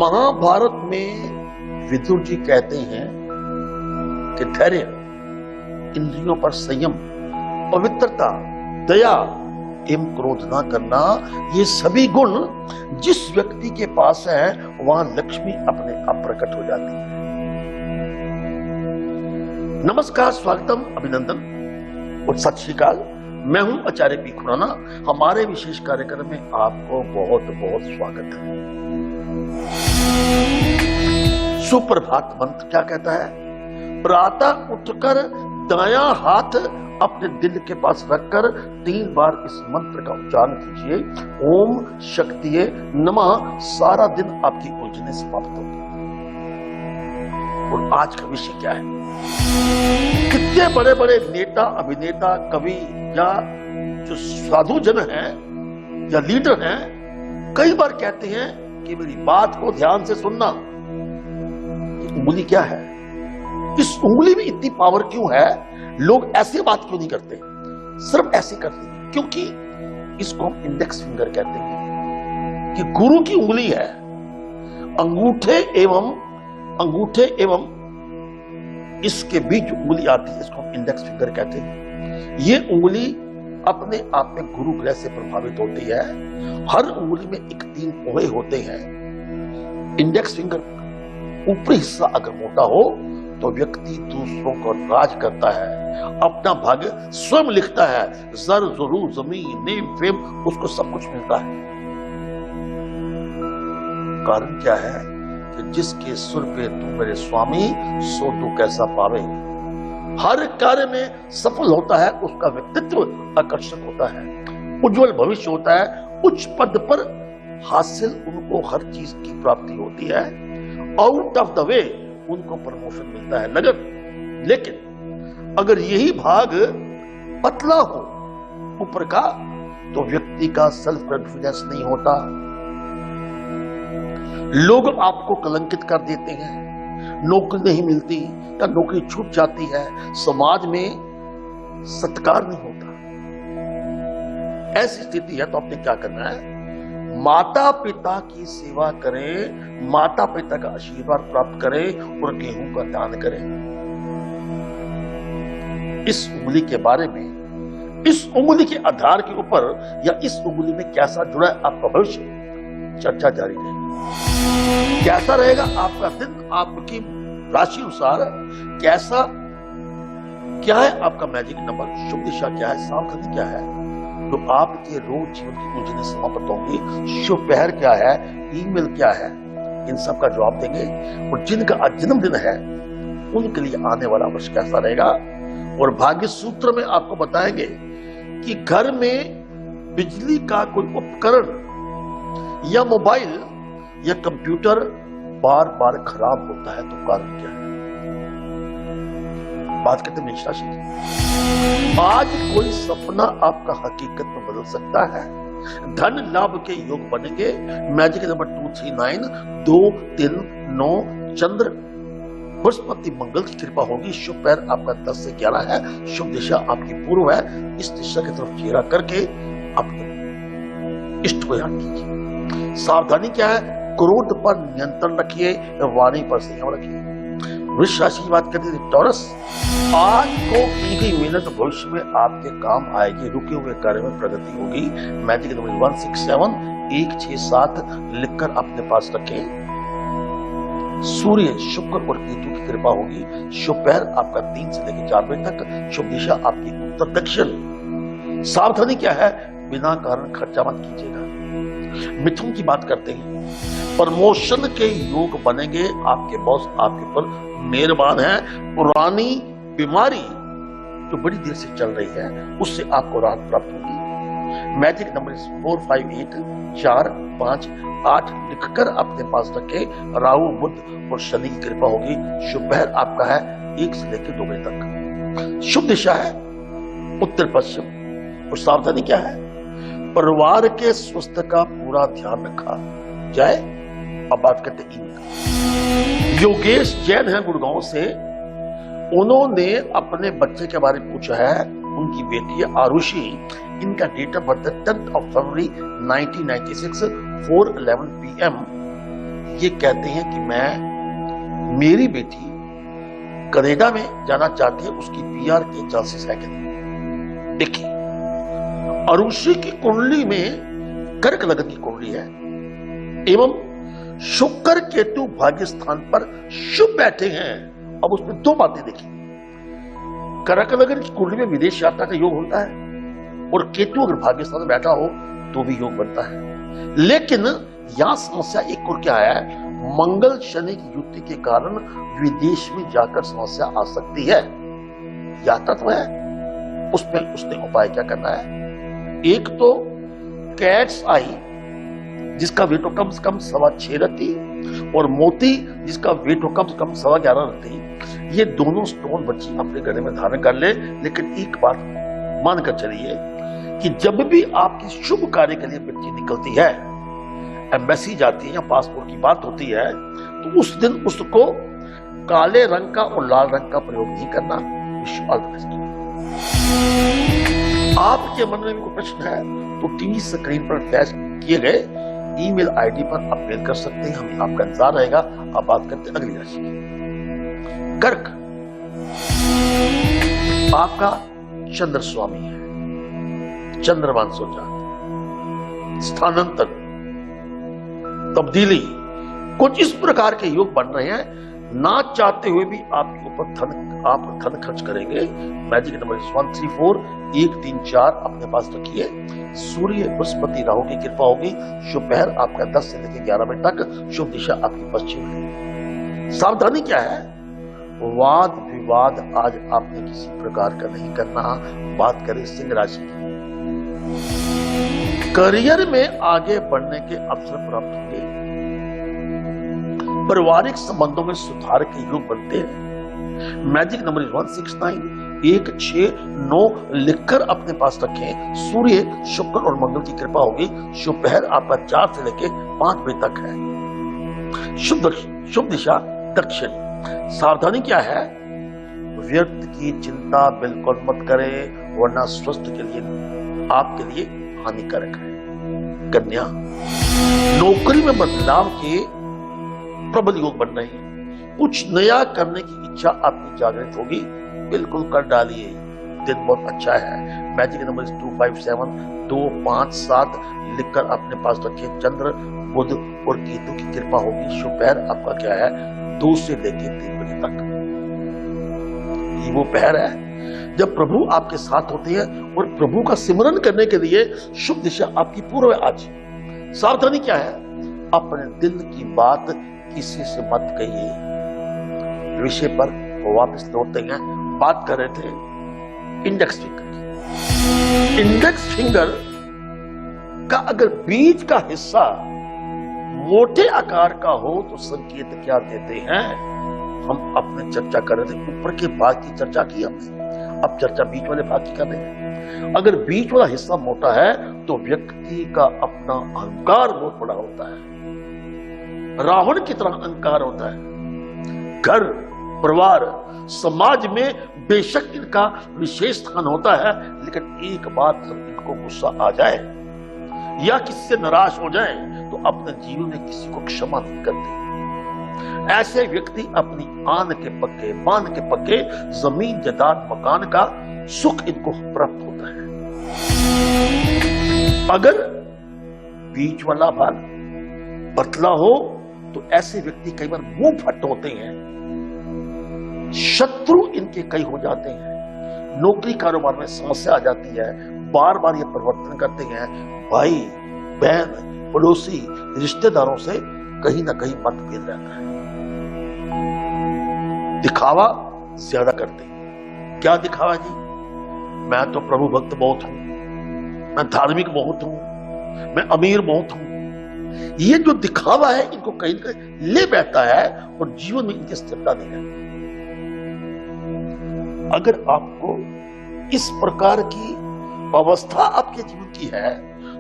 महाभारत में विदुर जी कहते हैं कि धैर्य, इंद्रियों पर संयम, पवित्रता, दया एवं क्रोध ना करना, ये सभी गुण जिस व्यक्ति के पास है वहां लक्ष्मी अपने आप प्रकट हो जाती है। नमस्कार, स्वागतम, अभिनंदन और सत श्री अकाल। मैं हूं आचार्य पी खुराना। हमारे विशेष कार्यक्रम में आपको बहुत बहुत स्वागत है। सुप्रभात मंत्र क्या कहता है? प्रातः उठकर दायां हाथ अपने दिल के पास रखकर 3 बार इस मंत्र का उच्चारण कीजिए। ओम शक्तिये नमः। सारा दिन आपकी उलझने समाप्त होगी। और आज का विषय क्या है? कितने बड़े बड़े नेता, अभिनेता, कवि या जो साधु जन हैं या लीडर हैं, कई बार कहते हैं कि मेरी बात को ध्यान से सुनना। उंगली क्या है? इस उंगली में इतनी पावर क्यों है? लोग ऐसे बात क्यों नहीं करते, सिर्फ ऐसे करते हैं? क्योंकि इसको हम इंडेक्स फिंगर कहते हैं कि गुरु की उंगली है। अंगूठे एवं इसके बीच जो उंगली आती है इसको हम इंडेक्स फिंगर कहते हैं। ये उंगली अपने आप में गुरु ग्रह से प्रभावित होती है। हर उंगली में 3 पोहे होते हैं। इंडेक्स फिंगर ऊपरी हिस्सा अगर मोटा हो तो व्यक्ति दूसरों को राज करता है, अपना भाग्य स्वयं लिखता है। जर जरूर जमीन नेम फेम उसको सब कुछ मिलता है। कारण क्या है कि जिसके सुर पे तू मेरे स्वामी, सो तू कैसा पावे। हर कार्य में सफल होता है उसका व्यक्तित्व आकर्षक होता है, उज्जवल भविष्य होता है, उच्च पद पर हासिल उनको हर चीज की प्राप्ति होती है। आउट ऑफ द वे उनको प्रमोशन मिलता है, नगद। लेकिन अगर यही भाग पतला हो ऊपर का तो व्यक्ति का सेल्फ कॉन्फिडेंस नहीं होता। लोग आपको कलंकित कर देते हैं, नौकरी नहीं मिलती या नौकरी छूट जाती है, समाज में सत्कार नहीं होता। ऐसी स्थिति है तो आपने क्या करना है? माता पिता की सेवा करें, माता पिता का आशीर्वाद प्राप्त करें और गेहूं का दान करें। इस उंगली के बारे में, इस उंगली के आधार के ऊपर या इस उंगली में कैसा जुड़ा है आपका भविष्य, चर्चा जारी रहेगी। कैसा रहेगा आपका दिन, आपकी राशि अनुसार कैसा, क्या है आपका मैजिक नंबर, शुभ दिशा क्या है, सावधानी क्या है, तो आपके रोज जीवन की उलझनें समाप्त होंगी। शुभ पहर क्या है, ईमेल क्या है, इन सब का जवाब देंगे। और जिनका आज जन्मदिन है उनके लिए आने वाला वर्ष कैसा रहेगा। और भाग्य सूत्र में आपको बताएंगे कि घर में बिजली का कोई उपकरण या मोबाइल या कंप्यूटर बार बार खराब होता है तो कारण क्या है। बात करते हैं मेष राशि की। आज कोई सपना आपका हकीकत में बदल सकता है। धन लाभ के योग बनेंगे। Magic number 239 2 3 9। चंद्र बृहस्पति मंगल की कृपा होगी। शुभ पैर आपका 10 से 11 है। शुभ दिशा आपकी पूर्व है। इस दिशा की तरफ चेहरा करके अपने इष्ट को याद कीजिए। सावधानी क्या है? क्रोध पर नियंत्रण रखिए, वाणी पर संयम रखिए। वृष राशि की बात करते हैं टॉरस। आज को की गई मेहनत भविष्य में आपके काम आएगी। रुके हुए कार्य में प्रगति होगी। मैजिक नंबर 167 167 लिखकर अपने पास रखें। सूर्य, शुक्र और केतु की कृपा होगी। शुभ पैर आपका 3 से लेकर 4 बजे तक। शुभ दिशा आपकी उत्तर दक्षिण। सावधानी क्या है? बिना कारण खर्चा मत कीजिएगा। मिथुन की बात करते हैं। प्रमोशन के योग बनेंगे। आपके बॉस आपके ऊपर मेहरबान है। पुरानी बीमारी जो बड़ी देर से चल रही है उससे आपको राहत प्राप्त होगी। मैजिक नंबर 4 5 8 4 5 8 लिखकर अपने पास रखे। राहु, बुध और शनि की कृपा होगी। शुभ पहर आपका है 1 से लेकर 2 बजे तक। शुभ दिशा है उत्तर पश्चिम। और सावधानी क्या है? परिवार के स्वास्थ्य का पूरा ध्यान रखा जाए। अब बात करते हैं योगेश जैन है गुड़गांव से। उन्होंने अपने बच्चे के बारे में पूछा है। उनकी बेटी है आरुषि। इनका डेट ऑफ बर्थ 10 फरवरी 1996 4:11 PM। ये कहते हैं कि मेरी बेटी कनाडा में जाना चाहती है, उसकी पीआर के चांसेस है कि नहीं। देखिए, अरुषि की कुंडली में कर्क लगन की कुंडली है एवं शुक्र केतु भाग्य स्थान पर शुभ बैठे हैं। अब उसमें दो बातें देखी, कर्क लगन की कुंडली में विदेश यात्रा का योग होता है और केतु अगर भाग्य स्थान में बैठा हो तो भी योग बनता है। लेकिन यहां समस्या एक और क्या है, मंगल शनि की युति के कारण विदेश में जाकर समस्या आ सकती है। यात्रा तो है, उसमें उसने उपाय क्या करना है, एक तो कैट्स आई जिसका वेट कम से कम 6.25 रहती और मोती जिसका वेट कम से कम 11.25 रहती। ये दोनों स्टोन बच्ची अपने गले में धारण कर ले। लेकिन एक बात मानकर चलिए कि जब भी आपकी शुभ कार्य के लिए बच्ची निकलती है, एम्बेसी जाती है या पासपोर्ट की बात होती है, तो उस दिन उसको काले रंग का और लाल रंग का प्रयोग नहीं करना। Wish all the best. आपके मन में कोई प्रश्न है तो टीवी स्क्रीन पर फ्लैश किए गए ईमेल आईडी पर आप मेल कर सकते हैं, हमें आपका इंतजार रहेगा। आप बात करते हैं अगली राशि की। कर्क आपका चंद्र स्वामी है, चंद्रमान सोचा, स्थानांतर, तब्दीली, कुछ इस प्रकार के योग बन रहे हैं। ना चाहते हुए भी आपके ऊपर आप धन खर्च करेंगे। मैजिक नंबर 134 134 अपने पास रखिए। सूर्य बृहस्पति राहु की कृपा होगी। शुभ पहर आपका 10 से लेकर 11 बजे तक। शुभ दिशा आपकी पश्चिम है। सावधानी क्या है, वाद विवाद आज आपने किसी प्रकार का नहीं करना। बात करें सिंह राशि की, करियर में आगे बढ़ने के अवसर प्राप्त होंगे। पारिवारिक संबंधों में सुधार के योग बनते हैं। मैजिक नंबर 169 169 लिखकर अपने पास रखें। सूर्य शुक्र और मंगल की कृपा होगी। शुभ पहर आपका 4 से लेकर 5 बजे तक है। शुभ दिशा दक्षिण। सावधानी क्या है, व्यर्थ की चिंता बिल्कुल मत करें वरना स्वास्थ्य के लिए आपके लिए हानिकारक है। कन्या, नौकरी में बदलाव के प्रबल योग बन रहे हैं। कुछ नया करने की इच्छा आपकी जागृत होगी, बिल्कुल कर डालिए। दिन बहुत अच्छा है। मैजिक नंबर 257 257 लिखकर अपने पास रखिए। चंद्र बुध और केतु की कृपा होगी। शुभ पहर आपका क्या है, 2 से लेकर 3 बजे तक। ये वो पहर है जब प्रभु आपके साथ होते हैं और प्रभु का सिमरन करने के लिए शुभ दिशा आपकी पूर्व है आज। सावधानी क्या है, अपने दिल की बात किसी से मत कहिए। विषय पर वापस लौटते हैं। बात कर रहे थे इंडेक्स फिंगर की। इंडेक्स फिंगर का अगर बीच का हिस्सा मोटे आकार का हो तो संकेत क्या देते हैं। हम अपने चर्चा कर रहे थे, ऊपर के भाग की चर्चा की हमने, अब चर्चा बीच वाले भाग की कर रहे हैं। अगर बीच वाला हिस्सा मोटा है तो व्यक्ति का अपना अहंकार बहुत बड़ा होता है, रावण की तरह अहंकार होता है। घर परिवार समाज में बेशक इनका विशेष स्थान होता है, लेकिन एक बात जब इनको गुस्सा आ जाए या किसी से नाराज हो जाए तो अपने जीवन में किसी को क्षमा नहीं करते। ऐसे व्यक्ति अपनी आन के पक्के मान के पक्के जमीन जायदाद मकान का सुख इनको प्राप्त होता है। अगर बीच वाला भाग पतला हो तो ऐसे व्यक्ति कई बार मुंह फट होते हैं, शत्रु इनके कई हो जाते हैं, नौकरी कारोबार में समस्या आ जाती है, बार बार ये परिवर्तन करते हैं। भाई बहन पड़ोसी रिश्तेदारों से कहीं ना कहीं मतभेद रहता है। दिखावा ज्यादा करते हैं। क्या दिखावा जी, मैं तो प्रभु भक्त बहुत हूं, मैं धार्मिक बहुत हूं, मैं अमीर बहुत हूं। ये जो दिखावा है इनको कहीं ना कहीं ले बैठता है और जीवन में इनकी स्थिरता नहीं है। अगर आपको इस प्रकार की अवस्था आपके जीवन की है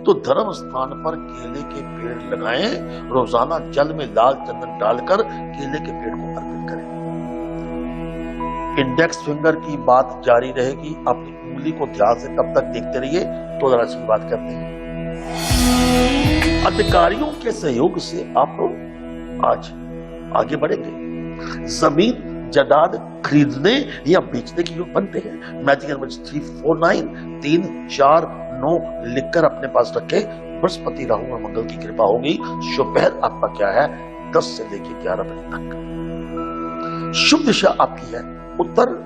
तो धर्म स्थान पर केले के पेड़ लगाएं। रोजाना जल में लाल चंदन डालकर केले के पेड़ को अर्पित करें। इंडेक्स फिंगर की बात जारी रहेगी। अपनी उंगली को ध्यान से तब तक देखते रहिए। तो राशि की बात करते हैं। अधिकारियों के सहयोग से आप आज आगे बढ़ेंगे। जमीन जायदाद खरीदने या बेचने के योग बनते हैं। मैजिक नंबर 349 3 4 9 लिखकर अपने पास रखे। बृहस्पति राहु और मंगल की कृपा होगी। शुभ पहर आपका क्या है? 10 से लेकर 11 बजे तक। शुभ दिशा आपकी है उत्तर।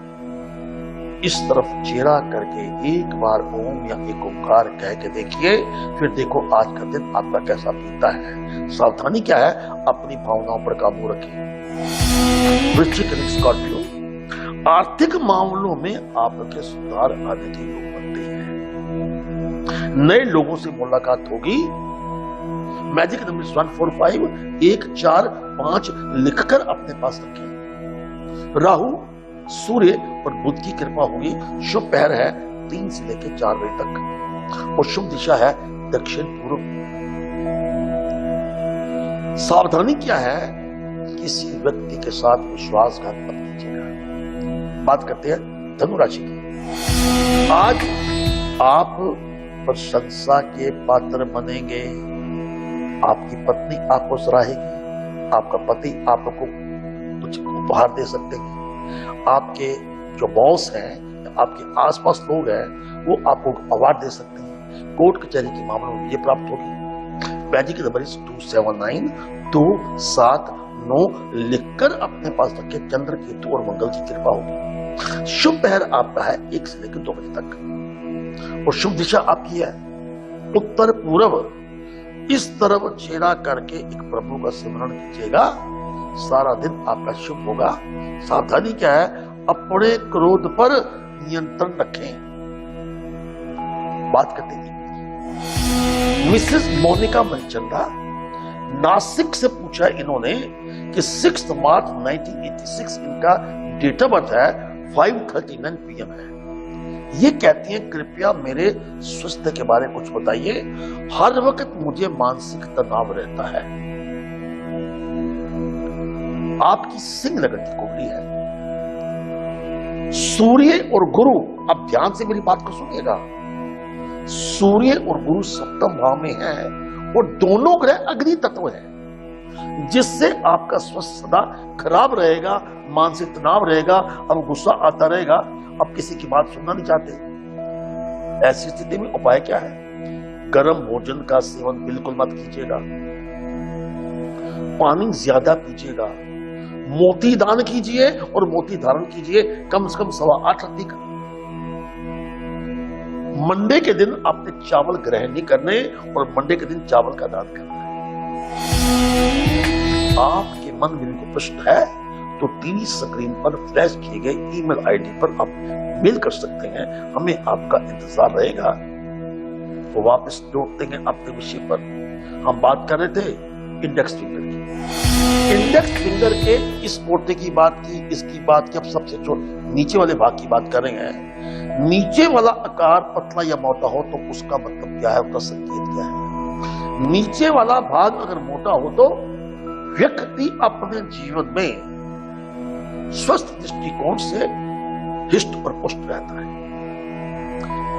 इस तरफ चेहरा करके एक बार ओम या एक ओंकार कह के देखिए, फिर देखो आज का दिन आपका कैसा बीतता है। सावधानी क्या है? अपनी भावनाओं पर काबू रखें। वृश्चिक स्कॉर्पियो, आर्थिक मामलों में आपके सुधार आने के योग बनते हैं। नए लोगों से मुलाकात होगी। मैजिक नंबर 145 1 4 5 लिखकर अपने पास रखें। राहु सूर्य और बुध की कृपा होगी। शुभ पहर है 3 से लेकर 4 बजे तक और शुभ दिशा है दक्षिण पूर्व। सावधानी क्या है? किसी व्यक्ति के साथ विश्वासघात मत कीजिएगा। बात करते हैं धनु राशि की। आज आप प्रशंसा के पात्र बनेंगे। आपकी पत्नी आपको सराहेगी। आपका पति आपको कुछ उपहार दे सकते हैं। आपके जो बॉस हैं, आपके आसपास लोग हैं, वो आपको अवार्ड दे सकते हैं। कोर्ट कचहरी के मामलों में ये प्राप्त होगी। मैजिक नंबर 279 2 7 9 लिखकर अपने पास रखे। चंद्र केतु और मंगल की कृपा होगी। शुभ पहर आपका है 1 से लेकर 2 बजे तक और शुभ दिशा आपकी है उत्तर पूर्व। इस तरफ चेहरा करके एक प्रभु का सिमरण कीजिएगा। सारा दिन आपका शुभ होगा। सावधानी क्या है? अपने क्रोध पर नियंत्रण रखें। बात करते हैं मिसेस मोनिका मनचंदा, नासिक से पूछा इन्होंने कि 6 मार्च 1986 इनका डेट ऑफ बर्थ है। 5:39 PM है। ये कहती हैं कृपया मेरे स्वास्थ्य के बारे में कुछ बताइए। हर वक्त मुझे मानसिक तनाव रहता है। आपकी सिंह लगन की कुंडली है। सूर्य और गुरु, अब ध्यान से मेरी बात को सुनिएगा। सूर्य और गुरु सप्तम भाव में है और दोनों ग्रह अग्नि तत्व है, जिससे आपका स्वास्थ्य सदा खराब रहेगा, मानसिक तनाव रहेगा। अब गुस्सा आता रहेगा, अब किसी की बात सुनना नहीं चाहते। ऐसी स्थिति में उपाय क्या है? गर्म भोजन का सेवन बिल्कुल मत कीजिएगा। पानी ज्यादा पीजिएगा। मोती दान कीजिए और मोती धारण कीजिए कम से कम 8.25 रत्ती का। मंडे के दिन आपने चावल ग्रहण नहीं करने और मंडे के दिन चावल का दान करना है। आपके मन में कोई प्रश्न है तो टीवी स्क्रीन पर फ्लैश किए गए ईमेल आईडी पर आप मेल कर सकते हैं। हमें आपका इंतजार रहेगा। तो वापस लौटते हैं अपने विषय पर। हम बात कर रहे थे इंडेक्स फिंगर की। इंडेक्स फिंगर के इस पोर्टे की बात की, इसकी बात की। अब सबसे नीचे वाले भाग की बात कर रहे हैं। नीचे वाला आकार पतला या मोटा हो तो उसका मतलब क्या है, उसका संकेत क्या है? नीचे वाला भाग अगर मोटा हो तो व्यक्ति अपने जीवन में स्वस्थ दृष्टिकोण से हिष्ट और पुष्ट रहता है।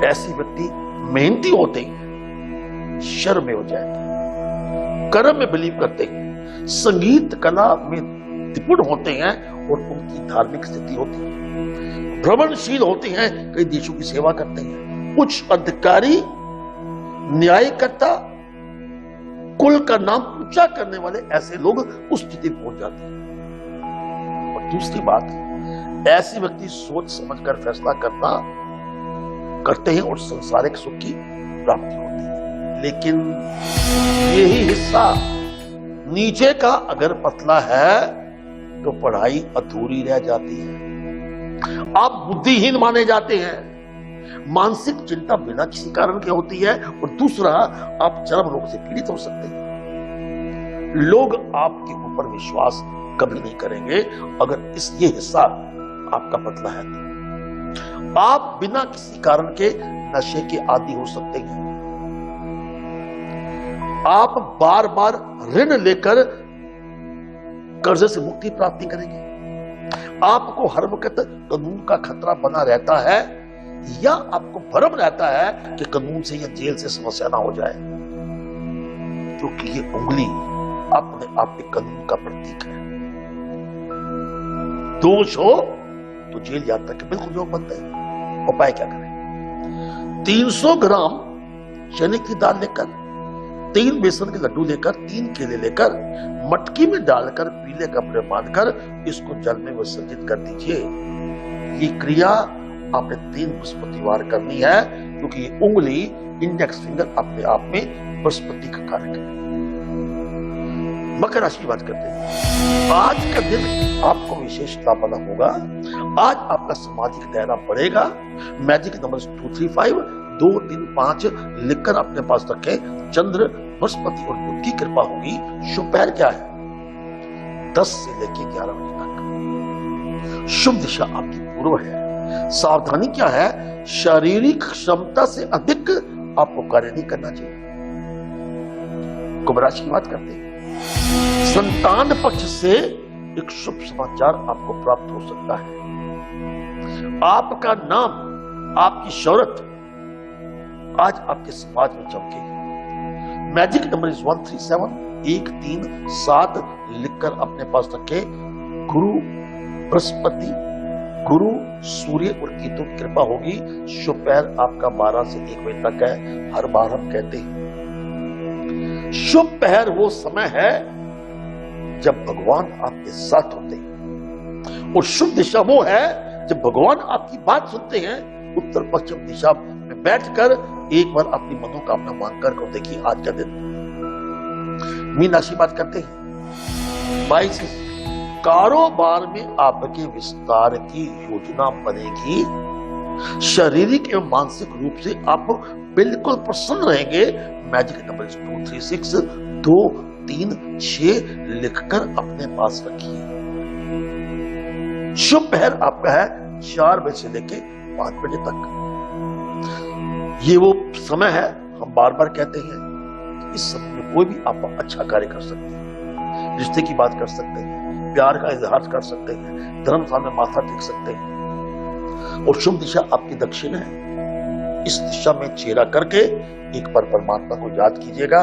ऐसे व्यक्ति मेहनती होते हैं, शर्म में हो जाते हैं, कर्म में बिलीव करते हैं, संगीत कला में निपुण होते हैं और उनकी धार्मिक स्थिति होती है, भ्रमणशील होते हैं, कई देशों की सेवा करते हैं, उच्च अधिकारी, न्यायकर्ता, कुल का नाम ऊंचा करने वाले ऐसे लोग उस स्थिति में पहुंच जाते हैं। और दूसरी बात, ऐसे व्यक्ति सोच समझकर फैसला करते हैं और सांसारिक सुख की प्राप्ति होती है। लेकिन यही हिस्सा नीचे का अगर पतला है तो पढ़ाई अधूरी रह जाती है। आप बुद्धिहीन माने जाते हैं। मानसिक चिंता बिना किसी कारण के होती है और दूसरा आप चरम रोग से पीड़ित हो सकते हैं। लोग आपके ऊपर विश्वास कभी नहीं करेंगे अगर ये हिस्सा आपका पतला है तो। आप बिना किसी कारण के नशे के आदी हो सकते हैं। आप बार बार ऋण लेकर कर्ज से मुक्ति प्राप्त नहीं करेंगे। आपको हर वक्त कानून का खतरा बना रहता है या आपको भ्रम रहता है कि कानून से या जेल से समस्या ना हो जाए, क्योंकि ये उंगली अपने आप में कानून का प्रतीक है। दोष हो तो जेल यात्रा के बिल्कुल योग बनते हैं। उपाय क्या करें? 300 ग्राम चने की दाल लेकर, 3 बेसन के लड्डू लेकर, 3 केले लेकर मटकी में डालकर पीले कपड़े बांधकर इसको जल में विसर्जित कर दीजिए। ये क्रिया आपने 3 बृहस्पतिवार करनी है, क्योंकि ये उंगली, इंडेक्स फिंगर अपने आप में बृहस्पति का कारक है। मकर राशि की बात करते हैं। आज का दिन आपको विशेष लाभ वाला होगा। आज आपका सामाजिक दायरा बढ़ेगा। मैजिक नंबर 235 2 3 5 लिखकर अपने पास रखें। चंद्र, बृहस्पति और बुध की कृपा होगी। शुभ पहर क्या है? 10 से लेकर 11 बजे तक। शुभ दिशा आपकी पूर्व है। सावधानी क्या है? शारीरिक क्षमता से अधिक आपको कार्य नहीं करना चाहिए। कुंभ राशि की बात करते हैं। संतान पक्ष से एक शुभ समाचार आपको प्राप्त हो सकता है। आपका नाम, आपकी शोहरत आज आपके समाज में चमकेगी। मैजिक नंबर इज 137 1 3 7 लिखकर अपने पास रखें। गुरु, बृहस्पति, गुरु, सूर्य और केतु की कृपा होगी। शुभ पहर आपका 12 से 1 बजे तक है। हर बार हम कहते हैं शुभ पहर वो समय है जब भगवान आपके साथ होते हैं, और शुभ दिशा वो है जब भगवान आपकी बात सुनते हैं। उत्तर पश्चिम दिशा में बैठकर एक बार अपनी मनोकामना मांगकर को देखिए आज का दिन। मीन राशि बात करते हैं। 22 कारोबार में आपके विस्तार की योजना बनेगी। शारीरिक एवं मानसिक रूप से आप बिल्कुल प्रसन्न रहेंगे। मैजिक नंबर 236 2 3 6 लिखकर अपने पास रखिए। शुभ पहर आपका है 4 बजे से लेके 5 बजे तक। ये वो समय है, हम बार बार कहते हैं कि इस समय में कोई भी आप अच्छा कार्य कर सकते हैं। रिश्ते की बात कर सकते हैं, प्यार का इजहार कर सकते हैं, धर्मशाला में माथा टेक सकते हैं। और शुभ दिशा आपकी दक्षिण है। इस दिशा में चेहरा करके एक बार परमात्मा को याद कीजिएगा।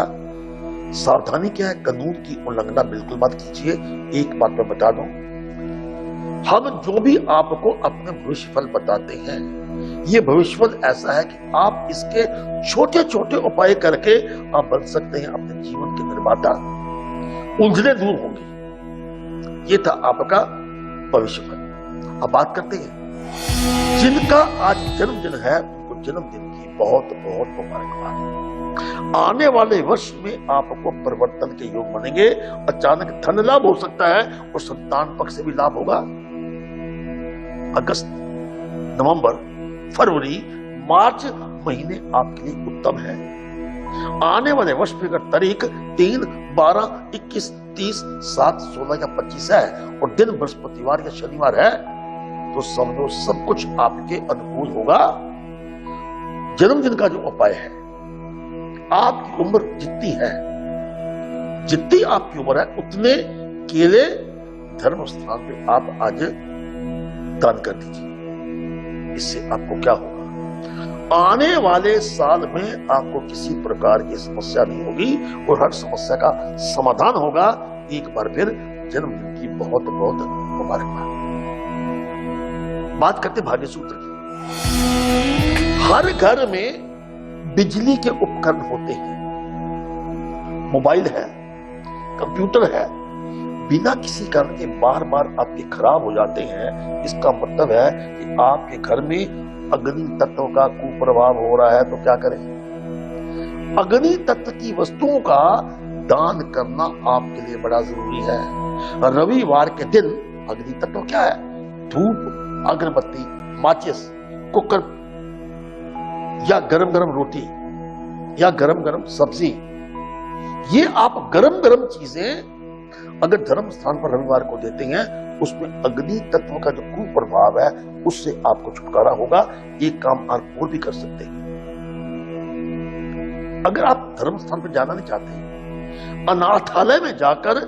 सावधानी क्या है? कानून की उल्लंघना बिल्कुल मत कीजिए। एक बात मैं बता दूं, हम जो भी आपको अपने भविष्य फल बताते हैं, ये भविष्य फल ऐसा है कि आप इसके छोटे छोटे उपाय करके आप बन सकते हैं अपने जीवन के निर्माता। उलझने दूर होंगी। ये था आपका भविष्य फल। अब बात करते हैं जिनका आज जन्मदिन है, उनको जन्मदिन की बहुत बहुत मुबारकबाद। आने वाले वर्ष में आपको परिवर्तन के योग बनेंगे। अचानक धन लाभ हो सकता है और संतान पक्ष से भी लाभ होगा। अगस्त, नवंबर, फरवरी, मार्च महीने आपके लिए उत्तम है। आने वाले वर्ष में अगर तारीख 3, 12, 21, 30, 7, 16 या 25 है और दिन बृहस्पतिवार या शनिवार है, तो समझो सब कुछ आपके अनुकूल होगा। जन्मदिन का जो उपाय है, आपकी उम्र जितनी है, जितनी आपकी उम्र है, उतने केले धर्म स्थान पे आप आज दान कर दीजिए। इससे आपको क्या होगा? आने वाले साल में आपको किसी प्रकार की समस्या नहीं होगी और हर समस्या का समाधान होगा। एक बार फिर जन्मदिन की बहुत बहुत मुबारकबाद। बात करते भाग्य सूत्र की। हर घर में बिजली के उपकरण होते हैं। मोबाइल है, कंप्यूटर है, बिना किसी कारण के बार बार आपके खराब हो जाते हैं। इसका मतलब है कि आपके घर में अग्नि तत्व का कुप्रभाव हो रहा है। तो क्या करें? अग्नि तत्व की वस्तुओं का दान करना आपके लिए बड़ा जरूरी है। रविवार के दिन अग्नि तत्व क्या है? धूप, अगरबत्ती, माचिस, कुकर या गरम गरम रोटी या गरम गरम सब्जी, ये आप गरम गरम चीजें अगर धर्म स्थान पर रविवार को देते हैं, उसमें अग्नि तत्व का जो कुप्रभाव है उससे आपको छुटकारा होगा। एक काम आप और भी कर सकते हैं। अगर आप धर्म स्थान पर जाना नहीं चाहते, अनाथालय में जाकर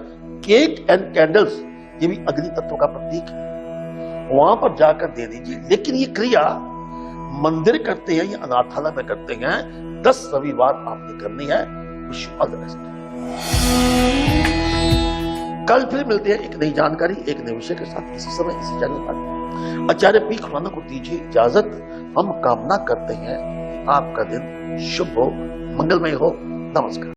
केक एंड कैंडल्स, ये भी अग्नि तत्व का प्रतीक है, वहां पर जाकर दे दीजिए। लेकिन ये क्रिया मंदिर करते हैं या अनाथालय में करते हैं, 10 रविवार आपने करनी है। Wish you all the best. कल फिर मिलते हैं एक नई जानकारी, एक नए विषय के साथ, इसी समय इसी चैनल पर। आचार्य पी खुराना को दीजिए इजाजत। हम कामना करते हैं कि आपका दिन शुभ हो, मंगलमय हो। नमस्कार।